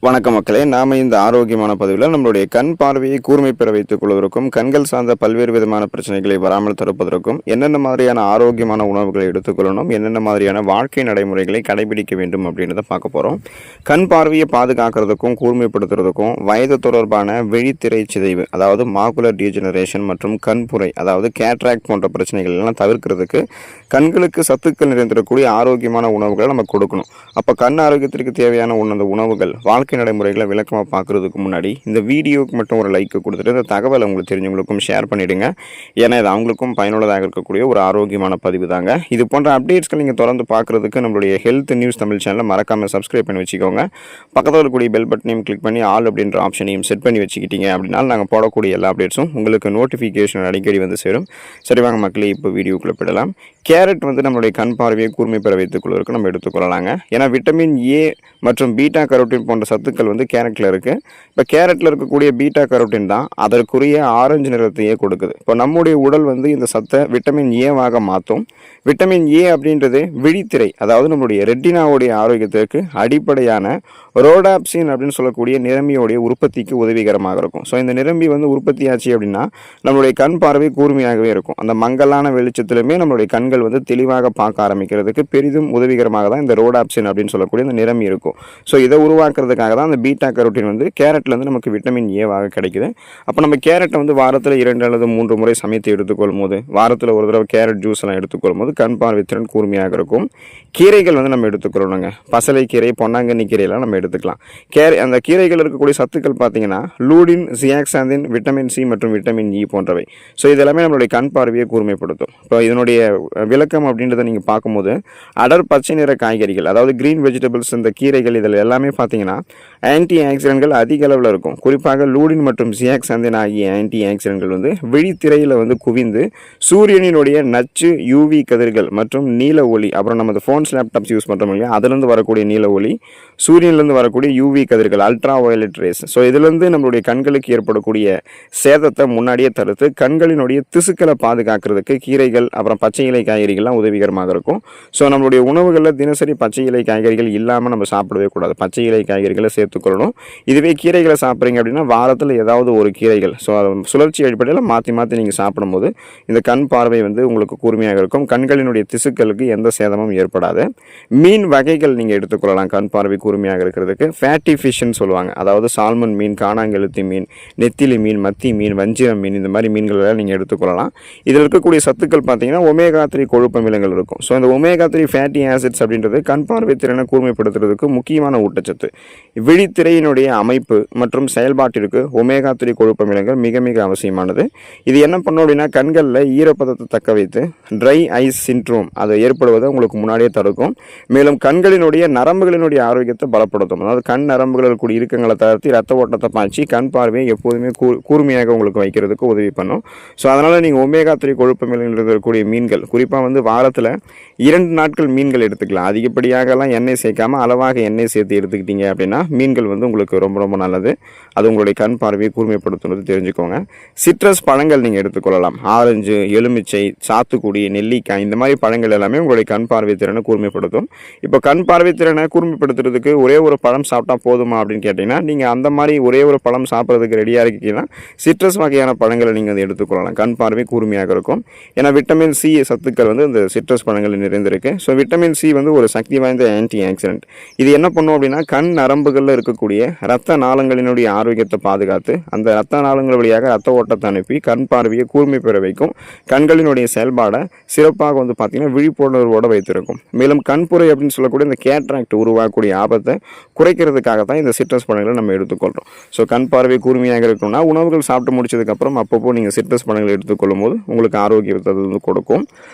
வணக்கம் மக்களே, நாம இந்த ஆரோக்கியமான பதிவில் நம்மளுடைய கண் பார்வையை கூர்மை பெற வைத்துக் கொள்வதற்கும் கண்கள் சார்ந்த பல்வேறு விதமான பிரச்சனைகளை வராமல் தடுப்பதற்கும் என்னென்ன மாதிரியான ஆரோக்கியமான உணவுகளை எடுத்துக்கொள்ளணும், என்னென்ன மாதிரியான வாழ்க்கை நடைமுறைகளை கடைபிடிக்க வேண்டும் அப்படின்றத பார்க்க போகிறோம். கண் பார்வையை பாதுகாக்கிறதுக்கும் கூர்மைப்படுத்துறதுக்கும் வயது தொடர்பான விழித்திரை சிதைவு, அதாவது மாகுலர் டீஜெனரேஷன் மற்றும் கண்புரை, அதாவது கேட்ராக்ட் போன்ற பிரச்சனைகள் எல்லாம் தவிர்க்கிறதுக்கு கண்களுக்கு சத்துக்கள் நிறைந்திருக்கக்கூடிய ஆரோக்கியமான உணவுகளை நம்ம கொடுக்கணும். அப்போ கண் ஆரோக்கியத்திற்கு தேவையான உணவுகள் வாழ்க்கை நடைமுறைகளை விளக்கமாக பார்க்குறதுக்கு முன்னாடி இந்த வீடியோக்கு மட்டும் ஒரு லைக் கொடுத்துட்டு இந்த தகவலை உங்களுக்கு தெரிஞ்சவங்களுக்கும் ஷேர் பண்ணிவிடுங்க. ஏன்னா இது அவங்களுக்கும் பயனுள்ளதாக இருக்கக்கூடிய ஒரு ஆரோக்கியமான பதிவு தாங்க. இது போன்ற அப்டேட்ஸ்கள் நீங்கள் தொடர்ந்து பார்க்குறதுக்கு நம்மளுடைய ஹெல்த் நியூஸ் தமிழ் சேனலை மறக்காமல் சப்ஸ்கிரைப் பண்ணி வச்சுக்கோங்க. பக்கத்தில் இருக்கக்கூடிய பெல் பட்டனையும் கிளிக் பண்ணி ஆல் அப்படின்ற ஆப்ஷனையும் செட் பண்ணி வச்சுக்கிட்டீங்க அப்படின்னா நாங்கள் போடக்கூடிய எல்லா அப்டேட்ஸும் உங்களுக்கு நோட்டிஃபிகேஷன் அடிக்கடி வந்து சேரும். சரி வாங்க மக்களே, இப்போ வீடியோக்குள்ளே போயிடலாம். கேரட் நம்மளுடைய கண் பார்வையை கூர்மை பெற வைத்துக் கொள்வதற்கு நம்ம எடுத்துக்கொள்ளலாங்க. ஏன்னா விட்டமின் ஏ மற்றும் பீட்டா கரோட்டின் போன்ற சத்துக்கள் கேரட்டில் இருக்குது. இப்போ கேரட்டில் இருக்கக்கூடிய பீட்டா கரோட்டின் தான் அதற்குரிய ஆரஞ்சு நிறத்தையே கொடுக்குது. இப்போ நம்முடைய உடல் இந்த சத்தை விட்டமின் ஏவாக மாற்றும். விட்டமின் ஏ அப்படின்றது விழித்திரை, அதாவது நம்மளுடைய ரெட்டினாவுடைய ஆரோக்கியத்திற்கு அடிப்படையான ரோடாப்சின் அப்படின்னு சொல்லக்கூடிய நிரம்பியோடைய உற்பத்திக்கு உதவிகரமாக இருக்கும். ஸோ இந்த நிரம்பி உற்பத்தி ஆச்சு அப்படின்னா நம்மளுடைய கண் பார்வை கூர்மையாகவே இருக்கும். அந்த மங்கலான வெளிச்சத்திலுமே நம்மளுடைய கண்கள் தெளிவாக பார்க்க ஆரம்பிக்கிறதுக்கு பெரிதும் உதவிகரமாக தான் இந்த ரோடாப்சின் அப்படின்னு சொல்லக்கூடிய இந்த நிரம்பி இருக்கும். ஸோ இதை உருவாக்குறதுக்காக தான் அந்த பீட்டா கரோட்டின் கேரட்ல நமக்கு விட்டமின் ஏவாக கிடைக்குது. அப்போ நம்ம கேரட்டை வாரத்தில் 2 அல்லது 3 முறை சமைத்து எடுத்துக்கொள்ளும் போது, வாரத்தில் ஒரு தடவை கேரட் ஜூஸ் எல்லாம் எடுத்துக்கொள்ளும் போது கண் பார்வை திறன் கூர்மையாக இருக்கும். கீரைகள் நம்ம எடுத்துக்கொள்ளணுங்க. பசலை கீரை, பொன்னாங்கண்ணி கீரையெல்லாம் நம்ம எடுத்துக்கலாம். அந்த கீரைகள் இருக்கக்கூடிய சத்துக்கள் பார்த்தீங்கன்னா லூடின், ஜியாக்சாந்தின், விட்டமின் சி மற்றும் விட்டமின் இ போன்றவை. ஸோ இதெல்லாமே நம்மளுடைய கண் பார்வையை கூர்மைப்படுத்தும். இப்போ இதனுடைய விளக்கம் அப்படின்றத நீங்கள் பார்க்கும்போது அடர் பச்சை நிற காய்கறிகள், அதாவது கிரீன் வெஜிடபிள்ஸ், இந்த கீரைகள் இதில் எல்லாமே பார்த்தீங்கன்னா ஆன்டி ஆக்சிடென்ட்கள் அதிக அளவில் இருக்கும். குறிப்பாக லூடின் மற்றும் ஜியாக்சாந்தின் ஆகிய ஆன்டி ஆக்சிடென்ட்கள் விழித்திரையில் குவிந்து சூரியனினுடைய நச்சு யூவி கதிர்கள் மற்றும் நீல ஒளி, அப்புறம் நம்ம ஃபோன்ஸ் லேப்டாப்ஸ் யூஸ் பண்ணுறோம் இல்லையா, அதுலேருந்து வரக்கூடிய நீல ஒளி, சூரியன்லேருந்து வரக்கூடிய யூவி கதிர்கள், அல்ட்ரா வயலட் ரேஸ், ஸோ இதுலேருந்து நம்மளுடைய கண்களுக்கு ஏற்படக்கூடிய சேதத்தை முன்னாடியே தடுத்து கண்களினுடைய திசுக்களை பாதுகாக்கிறதுக்கு கீரைகள் அப்புறம் பச்சை இலை காய்கறிகள்லாம் உதவிகரமாக இருக்கும். ஸோ நம்மளுடைய உணவுகளில் தினசரி பச்சை இலை காய்கறிகள் இல்லாமல் நம்ம சாப்பிடவே கூடாது. பச்சை இலை காய்கறிகளை சேர்த்துக்கொள்ளணும். இதுவே கீரைகளை சாப்பிட்றீங்க அப்படின்னா வாரத்தில் ஏதாவது ஒரு கீரைகள், ஸோ அதை சுழற்சி அடிப்படையில் மாற்றி மாற்றி நீங்கள் சாப்பிடும்போது இந்த கண் பார்வை உங்களுக்கு கூர்மையாக இருக்கும். கண்களினுடைய திசுக்களுக்கு எந்த சேதமும் ஏற்படாது. மீன் வகைகள் நீங்கள் எடுத்துக்கொள்ளலாம் கண் பார்வை கூர்மையாக இருக்கிறதுக்கு. ஃபேட்டி ஃபிஷ்ன்னு சொல்லுவாங்க, அதாவது சால்மன் மீன், காணாங்கெழுத்தி மீன், நெத்திலி மீன், மத்தி மீன், வஞ்சிரம் மீன், இந்த மாதிரி மீன்களை நீங்கள் எடுத்துக்கொள்ளலாம். இதில் இருக்கக்கூடிய சத்துக்கள் பார்த்தீங்கன்னா ஒமேகா 3 கொழுப்பு அமிலங்கள் இருக்கும். ஸோ இந்த ஒமேகா 3 ஃபேட்டி ஆசிட்ஸ் அப்படின்றது கண் பார்வை திறனை கூர்மைப்படுத்துறதுக்கு முக்கியமான ஊட்டச்சத்து. விழித்திரையினுடைய அமைப்பு மற்றும் செயல்பாட்டிற்கு ஒமேகா 3 கொழுப்பு அமிலங்கள் மிக மிக அவசியமானது. இது என்ன பண்ணும் அப்படின்னா கண்களில் ஈரப்பதத்தை தக்க வைத்து ட்ரை ஐஸ் சிண்ட்ரோம் அதை ஏற்படுவதை உங்களுக்கு முன்னாடியே தடுக்கும். மேலும் கண்களினுடைய நரம்புகளினுடைய ஆரோக்கியத்தை பலப்படுத்தும். அதாவது கண் நரம்புகளில் கூடிய இறுக்கங்களை தளர்த்தி ரத்த ஓட்டத்தை பாய்ச்சி கண் பார்வையை எப்போதுமே கூர்மையாக உங்களுக்கு வைக்கிறதுக்கு உதவி பண்ணும். ஸோ அதனால் நீங்கள் ஒமேகா 3 கொழுப்பு அமிலங்கள் இருக்கக்கூடிய மீன்கள், குறிப்பாக வாரத்தில் 2 நாட்கள் மீன்கள் எடுத்துக்கலாம். அதிகப்படியாகலாம் எண்ணெய் சேர்க்காமல் அளவாக எண்ணெய் சேர்த்து எடுத்துக்கிட்டீங்க அப்படின்னா மீன்கள் உங்களுக்கு ரொம்ப ரொம்ப நல்லது. அது உங்களுடைய கண் பார்வையை கூர்மைப்படுத்துவது தெரிஞ்சுக்கோங்க. சிட்ரஸ் பழங்கள் நீங்கள் எடுத்துக்கொள்ளலாம். ஆரஞ்சு, எலுமிச்சை, சாத்துக்குடி, நெல்லிக்காய், இந்த மாதிரி பழங்கள் எல்லாமே உங்களுடைய கண் பார்வை திறனை கூர்மைப்படுத்தும். இப்போ கண் பார்வை திறனை கூர்மைப்படுத்துறதுக்கு ஒரே ஒரு பழம் சாப்பிட்டா போதுமா அப்படின்னு கேட்டிங்கன்னா, நீங்கள் அந்த மாதிரி ஒரே ஒரு பழம் சாப்பிட்றதுக்கு ரெடியாக இருக்கீங்கன்னா சிட்ரஸ் வகையான பழங்களை நீங்கள் எடுத்துக்கொள்ளலாம். கண் பார்வை கூர்மையாக இருக்கும். ஏன்னா விட்டமின் சி சத்துக்கள் இந்த சிட்ரஸ் பழங்களில் நிறைந்திருக்கு. ஸோ விட்டமின் சி ஒரு சக்தி வாய்ந்த ஆன்டி ஆக்சிடென்ட். இது என்ன பண்ணும் அப்படின்னா கண் நரம்புகளில் இருக்கக்கூடிய ரத்த நாளங்களினுடைய ஆரோக்கியத்தை பாதுகாத்து அந்த ரத்த நாளங்கள் வழியாக ரத்த ஓட்டத்தை அனுப்பி கண் பார்வையை கூர்மை பெற வைக்கும். கண்களினுடைய செயல்பாடை சிறப்பாக பார்த்தீங்கன்னா விழிப்புணர்வோடு வைத்திருக்கும். மேலும் கண்புரை அப்படின்னு சொல்லக்கூடிய இந்த கேட்ராக்ட் உருவாக்கக்கூடிய ஆபத்தை குறைக்கிறதுக்காக தான் இந்த சிட்ரஸ் பழங்களை நம்ம எடுத்துக்கொள்கிறோம். ஸோ கண் பார்வை கூர்மையாக இருக்கணும்னா உணவுகள் சாப்பிட்டு முடிச்சதுக்கப்புறம் அப்பப்போ நீங்கள் சிட்ரஸ் பழங்களை எடுத்துக்கொள்ளும் போது உங்களுக்கு ஆரோக்கியத்தை கொடுக்கும்.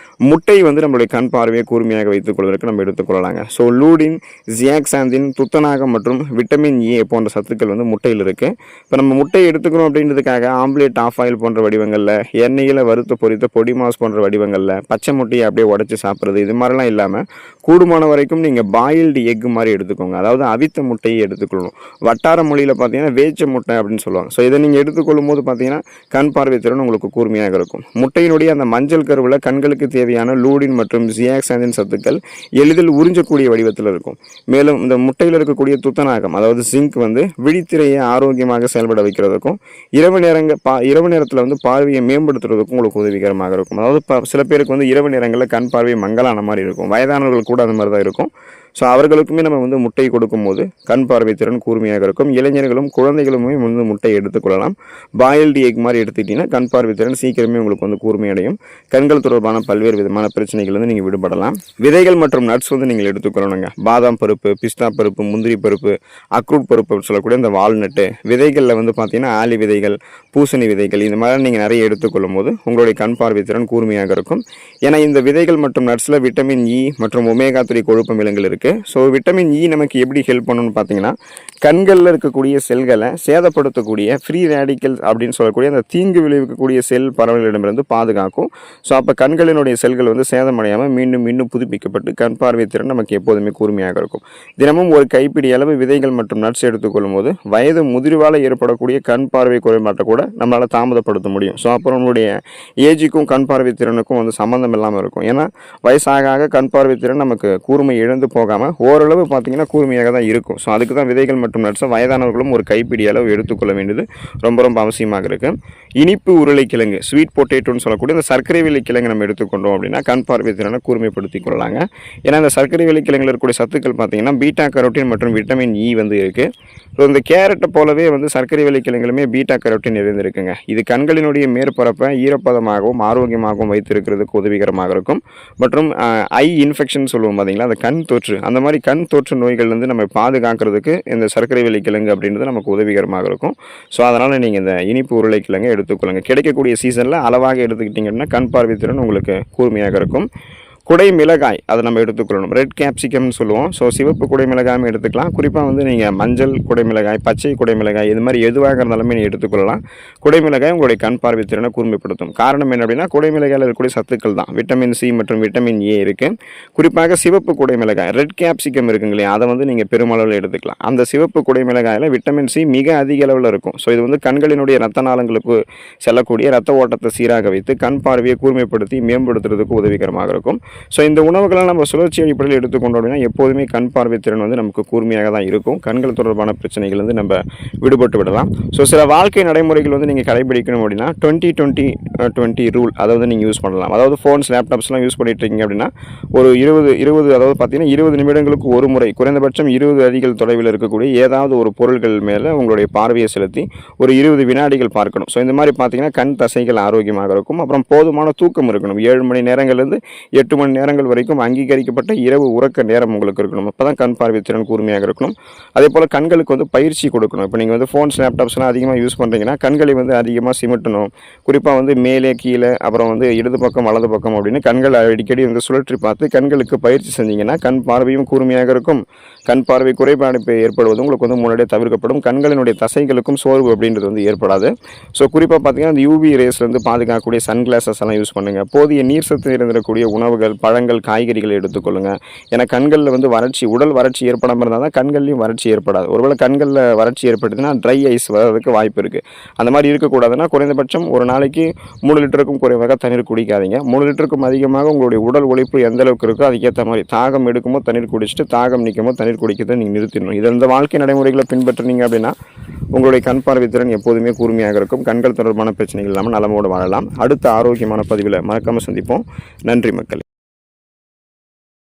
முட்டை நம்மளுடைய கண் பார்வையை கூர்மையாக வைத்துக் கொள்வதற்கு நம்ம எடுத்துக்கொள்ளலாங்க. ஸோ லூடின், ஜியாக்சாந்தின், துத்தநாகம் மற்றும் விட்டமின் ஏ போன்ற சத்துக்கள் முட்டையில் இருக்குது. இப்போ நம்ம முட்டை எடுத்துக்கிறோம் அப்படின்றதுக்காக ஆம்லேட், ஆஃப் ஆயில் போன்ற வடிவங்களில், எண்ணெயில் வறுத்து பொரித்த பொடி மாஸ் போன்ற வடிவங்களில் பச்சை முட்டையை அப்படியே உடச்சி சாப்பிட்றது, இது மாதிரிலாம் இல்லாமல் கூடுமான வரைக்கும் நீங்கள் பாயில்டு எக் மாதிரி எடுத்துக்கோங்க. அதாவது அவித்த முட்டையை எடுத்துக்கொள்ளணும். வட்டார மொழியில் பார்த்தீங்கன்னா வேச்ச முட்டை அப்படின்னு சொல்லுவாங்க. ஸோ இதை நீங்கள் எடுத்துக்கொள்ளும் போது பார்த்தீங்கன்னா கண் பார்வை திறன் உங்களுக்கு கூர்மையாக இருக்கும். முட்டையினுடைய அந்த மஞ்சள் கருவில் கண்களுக்கு தேவையான லூடின் மற்றும் ஜியாக்சாந்தின் சத்துக்கள் எளிதில் உறிஞ்சக்கூடிய வடிவத்தில் இருக்கும். மேலும் இந்த முட்டையில் இருக்கக்கூடிய துத்தநாகம் துத்தநாகம் அதாவது ஜிங்க் வந்து விழித்திரையை ஆரோக்கியமாக செயல்பட வைக்கிறதுக்கும் இரவு நேரத்தில் வந்து பார்வையை மேம்படுத்துறதுக்கும் உங்களுக்கு உதவிகரமாக இருக்கும். அதாவது சில பேருக்கு வந்து இரவு நேரங்களில் கண் பார்வை மங்கலான மாதிரி இருக்கும். வயதானவர்கள் கூட அந்த மாதிரி தான் இருக்கும். ஸோ அவர்களுக்குமே நம்ம வந்து முட்டை கொடுக்கும்போது கண் பார்வை திறன் கூர்மையாக இருக்கும். இளைஞர்களும் குழந்தைகளுமே வந்து முட்டை எடுத்துக்கொள்ளலாம். பாயில்டு எக் மாதிரி எடுத்துக்கிட்டிங்கன்னா கண் பார்வை திறன் சீக்கிரமே உங்களுக்கு வந்து கூர்மையடையும். கண்கள் தொடர்பான பல்வேறு விதமான பிரச்சனைகள் வந்து நீங்கள் விடுபடலாம். விதைகள் மற்றும் நட்ஸ் வந்து நீங்கள் எடுத்துக்கொள்ளணுங்க. பாதாம் பருப்பு, பிஸ்தா பருப்பு, முந்திரி பருப்பு, அக்ரூட் பருப்பு சொல்லக்கூடிய இந்த வால்நட்டு விதைகளில் வந்து பார்த்தீங்கன்னா ஆலி விதைகள், பூசணி விதைகள் இந்த மாதிரி நீங்கள் நிறைய எடுத்துக்கொள்ளும் போது உங்களுடைய கண் பார்வை திறன் கூர்மையாக இருக்கும். ஏன்னா இந்த விதைகள் மற்றும் நட்ஸில் விட்டமின் இ மற்றும் ஒமேகா 3 கொழுப்பு அமிலங்கள் இருக்குது. ஸோ விட்டமின் இ நமக்கு எப்படி ஹெல்ப் பண்ணணும்னு பார்த்தீங்கன்னா கண்களில் இருக்கக்கூடிய செல்களை சேதப்படுத்தக்கூடிய ஃப்ரீ ரேடிக்கல்ஸ் அப்படின்னு சொல்லக்கூடிய அந்த தீங்கு விளைவிக்கக்கூடிய செல் பரவலிடமிருந்து பாதுகாக்கும். ஸோ அப்போ கண்களினுடைய செல்கள் வந்து சேதமடையாமல் மீண்டும் புதுப்பிக்கப்பட்டு கண் பார்வை திறன் நமக்கு எப்போதுமே கூர்மையாக இருக்கும். தினமும் ஒரு கைப்பிடி அளவு விதைகள் மற்றும் நட்ஸ் எடுத்துக்கொள்ளும் போது வயது முதிர்வால் ஏற்படக்கூடிய கண் பார்வை குறைபாட்டை கூட நம்மளால் தாமதப்படுத்த முடியும். ஸோ அப்புறம் நம்மளுடைய ஏஜுக்கும் கண் பார்வை திறனுக்கும் வந்து சம்மந்தம் இல்லாமல் இருக்கும். ஏன்னா வயசாக கண் பார்வை திறன் நமக்கு கூர்மை இழந்து போகாமல் ஓரளவு பார்த்தீங்கன்னா கூர்மையாக தான் இருக்கும். ஸோ அதுக்கு தான் விதைகள் மற்றும் நட்ஸை வயதானவர்களும் ஒரு கைப்பிடி அளவு எடுத்துக்கொள்ள வேண்டியது ரொம்ப அவசியமாக இருக்குது. இனிப்பு உருளைக்கிழங்கு ஸ்வீட் பொட்டேட்டோன்னு சொல்லக்கூடிய இந்த சர்க்கரை வெள்ளிக்கிழங்கு நம்ம எடுத்துக்கொண்டோம் அப்படின்னா கண் பார்வை திறனை கூர்மைப்படுத்திக் கொள்ளலாங்க. ஏன்னா இந்த சர்க்கரை வெள்ளிக்கிழங்கில் இருக்கக்கூடிய சத்துக்கள் பார்த்தீங்கன்னா பீட்டா கரோட்டின் மற்றும் விட்டமின் இ வந்து இருக்குது. ஸோ இந்த கேரட்டை போலவே வந்து சர்க்கரை வெள்ளிக்கிழங்குலுமே பீட்டா கரோட்டின் நிறைந்திருக்குங்க. இது கண்களினுடைய மேற்பரப்பை ஈரப்பதமாகவும் ஆரோக்கியமாகவும் வைத்திருக்கிறதுக்கு உதவிகரமாக இருக்கும். மற்றும் ஐ இன்ஃபெக்ஷன் சொல்லுவோம் பார்த்தீங்களா, அந்த கண் தொற்று, அந்த மாதிரி கண் தொற்று நோய்கள்லேருந்து நம்ம பாதுகாக்கிறதுக்கு இந்த சர்க்கரை வெள்ளிக்கிழங்கு அப்படின்றது நமக்கு உதவிகரமாக இருக்கும். ஸோ அதனால் நீங்கள் இந்த இனிப்பு உருளைக்கிழங்கை எடுத்துக்கொள்ளுங்க. கிடைக்கக்கூடிய சீசனில் அளவாக எடுத்துக்கிட்டிங்கன்னா கண் பார்வை திறன் உங்களுக்கு கூர்மையாக இருக்கும். குடை மிளகாய் அதை நம்ம எடுத்துக்கொள்ளணும். ரெட் கேப்சிகம்னு சொல்லுவோம். ஸோ சிவப்பு குடை மிளகாயும் எடுத்துக்கலாம். குறிப்பாக வந்து நீங்கள் மஞ்சள் குடை மிளகாய், பச்சை குடை மிளகாய் இது மாதிரி எதுவாக இருந்தாலுமே நீங்கள் எடுத்துக்கொள்ளலாம். குடை மிளகாய் உங்களுடைய கண் பார்வை திறனை கூர்மைப்படுத்தும். காரணம் என்ன அப்படின்னா குடை மிளகாயில் இருக்கக்கூடிய சத்துக்கள் தான் விட்டமின் சி மற்றும் விட்டமின் ஏ இருக்குது. குறிப்பாக சிவப்பு குடை மிளகாய் ரெட் கேப்சிகம் இருக்குங்க இல்லையா, அதை வந்து நீங்கள் பெருமளவில் எடுத்துக்கலாம். அந்த சிவப்பு குடை மிளகாயில் விட்டமின் சி மிக அதிக அளவில் இருக்கும். ஸோ இது வந்து கண்களினுடைய ரத்த நாளங்களுக்கு செல்லக்கூடிய ரத்த ஓட்டத்தை சீராக வைத்து கண் பார்வையை கூர்மைப்படுத்தி மேம்படுத்துறதுக்கு உதவிகரமாக இருக்கும். ஸோ இந்த உணவுகளை நம்ம சுழற்சி அடிப்படையில் எடுத்துக்கொண்டோம் அப்படின்னா எப்போதுமே கண் பார்வை திறன் வந்து நமக்கு கூர்மையாக தான் இருக்கும். கண்கள் தொடர்பான பிரச்சனைகள் வந்து நம்ம விடுபட்டு விடலாம். ஸோ சில வாழ்க்கை நடைமுறைகள் வந்து நீங்கள் கடைபிடிக்கணும் அப்படின்னா 20-20-20 ரூல் அதாவது நீங்கள் யூஸ் பண்ணலாம். அதாவது ஃபோன்ஸ், லேப்டாப்ஸ்லாம் யூஸ் பண்ணிட்டு இருக்கீங்க அப்படின்னா ஒரு 20 அதாவது பார்த்தீங்கன்னா 20 நிமிடங்களுக்கு ஒரு முறை குறைந்தபட்சம் 20 அடிகள் தொலைவில் இருக்கக்கூடிய ஏதாவது ஒரு பொருள்கள் மேலே உங்களுடைய பார்வையை செலுத்தி ஒரு 20 வினாடிகள் பார்க்கணும். ஸோ இந்த மாதிரி பார்த்தீங்கன்னா கண் தசைகள் ஆரோக்கியமாக இருக்கும். அப்புறம் போதுமான தூக்கம் இருக்கணும். 7 மணி நேரங்கள்லேருந்து 8 மணி நேரங்கள் வரைக்கும் அங்கீகரிக்கப்பட்ட இரவு உறக்க நேரம் உங்களுக்கு இருக்கணும். அப்போ தான் கண் பார்வை திறன் கூர்மையாக இருக்கணும். அதே போல் கண்களுக்கு வந்து பயிற்சி கொடுக்கணும். இப்போ நீங்கள் வந்து ஃபோன்ஸ், லேப்டாப்ஸ்லாம் அதிகமாக யூஸ் பண்ணுறீங்கன்னா கண்களை வந்து அதிகமாக சிமிட்டணும். குறிப்பாக வந்து மேலே கீழே அப்புறம் வந்து இடது பக்கம் வலது பக்கம் அப்படின்னு கண்களை அடிக்கடி வந்து சுழற்றி பார்த்து கண்களுக்கு பயிற்சி செஞ்சீங்கன்னா கண் பார்வையும் கூர்மையாக இருக்கும். கண் பார்வை குறைபாடு ஏற்படுவது உங்களுக்கு வந்து முன்னாடியே தவிர்க்கப்படும். கண்களினுடைய தசைகளுக்கும் சோர்வு அப்படின்றது வந்து ஏற்படாது. ஸோ குறிப்பாக பார்த்தீங்கன்னா இந்த யூவி ரேஸ்லேருந்து பாதுகாக்கக்கூடிய சன்கிளாஸஸ் எல்லாம் யூஸ் பண்ணுங்கள். போதிய நீர் சத்து இருந்திருக்கக்கூடிய உணவுகள், பழங்கள், காய்கறிகளை எடுத்துக்கொள்ளுங்கள். ஏன்னா கண்களில் வந்து உடல் வறட்சி ஏற்படாமல் இருந்தால் தான் கண்கள்லையும் வறட்சி ஏற்படாது. ஒருவேளை கண்களில் வறட்சி ஏற்படுதுன்னா ட்ரை ஐஸ் வரதுக்கு வாய்ப்பு இருக்குது. அந்த மாதிரி இருக்கக்கூடாதுன்னா குறைந்தபட்சம் ஒரு நாளைக்கு 3 லிட்டருக்கும் குறைவாக தண்ணீர் குடிக்காதீங்க. 3 லிட்டருக்கும் அதிகமாக உங்களுடைய உடல் உழைப்பு எந்த அளவுக்கு இருக்கோ அதுக்கேற்ற மாதிரி தாகம் எடுக்குமோ தண்ணீர் குடிச்சிட்டு தாகம் நிற்குமோ தண்ணீர் குடிக்கிறத நீங்கள் நிறுத்திடணும். இதை இந்த வாழ்க்கை நடைமுறைகளை பின்பற்றுனீங்க அப்படின்னா உங்களுடைய கண் பார்வை திறன் எப்போதுமே கூர்மையாக இருக்கும். கண்கள் தொடர்பான பிரச்சனைகள் இல்லாமல் நலமோடு வாழலாம். அடுத்த ஆரோக்கியமான பதிவில் மறக்காமல் சந்திப்போம். நன்றி மக்கள்.